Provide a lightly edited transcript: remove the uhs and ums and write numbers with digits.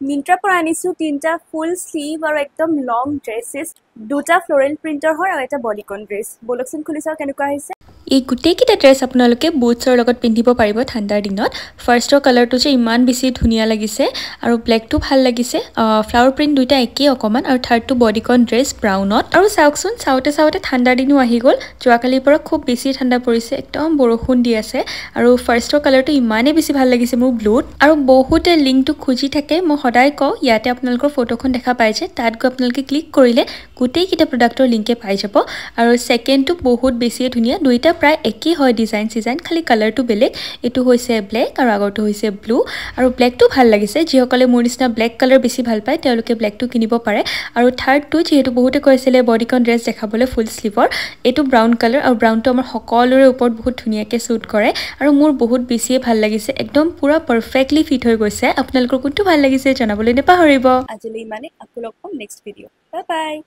মিন্ত্ৰাৰ পৰা আনিছোঁ তিনিটা ফুল স্লিভ আৰু একদম লং ড্ৰেছেছ দুটা ফ্লৰেল প্ৰিণ্টৰ হয় আৰু এটা বডিকন ড্ৰেছ বলকচোন খুলি চাওঁ কেনেকুৱা আহিছে এই গোটেইকেইটা ড্ৰেছ আপোনালোকে বুটছৰ লগত পিন্ধিব পাৰিব ঠাণ্ডাৰ দিনত ফাৰ্ষ্টৰ কালাৰটো যে ইমান বেছি ধুনীয়া লাগিছে আৰু ব্লেকটো ভাল লাগিছে ফ্লাৱাৰ প্ৰিণ্ট দুইটা একেই অকণমান আৰু থাৰ্ডটো বডিকন ড্ৰেছ ব্ৰাউনত আৰু চাওকচোন চাওঁতে ঠাণ্ডাৰ দিনো আহি গ'ল যোৱাকালিৰ পৰা খুব বেছি ঠাণ্ডা পৰিছে একদম বৰষুণ দি আছে আৰু ফাৰ্ষ্টৰ কালাৰটো ইমানেই বেছি ভাল লাগিছে মোৰ ব্লুত আৰু বহুতে লিংকটো খুজি থাকে মই সদায় কওঁ ইয়াতে আপোনালোকৰ ফটোখন দেখা পাই যে তাত গৈ আপোনালোকে ক্লিক কৰিলে গোটেইকেইটা প্ৰডাক্টৰ লিংকে পাই যাব আৰু ছেকেণ্ডটো বহুত বেছিয়ে ধুনীয়া দুইটা প্ৰায় একেই হয় ডিজাইন খালি কালাৰটো বেলেগ এটো হৈছে ব্লেক আৰু আগৰটো হৈছে ব্লু আৰু ব্লেকটো ভাল লাগিছে যিসকলে মোৰ নিচিনা ব্লেক কালাৰ বেছি ভাল পায় তেওঁলোকে ব্লেকটো কিনিব পাৰে আৰু থাৰ্ডটো যেহেতু বহুতে কৈছিলে বডিকন ড্ৰেছ দেখাবলৈ ফুল স্লিভৰ এটো ব্ৰাউন কালাৰ আৰু ব্ৰাউনটো আমাৰ সকলোৰে ওপৰত বহুত ধুনীয়াকৈ স্যুট কৰে আৰু মোৰ বহুত বেছিয়ে ভাল লাগিছে একদম পুৰা পাৰফেক্টলি ফিট হৈ গৈছে আপোনালোকৰ কোনটো ভাল লাগিছে জনাবলৈ নাপাহৰিব আজিলৈ ইমানে আকৌ লগ পাম নেক্সট ভিডিঅ' বাই বাই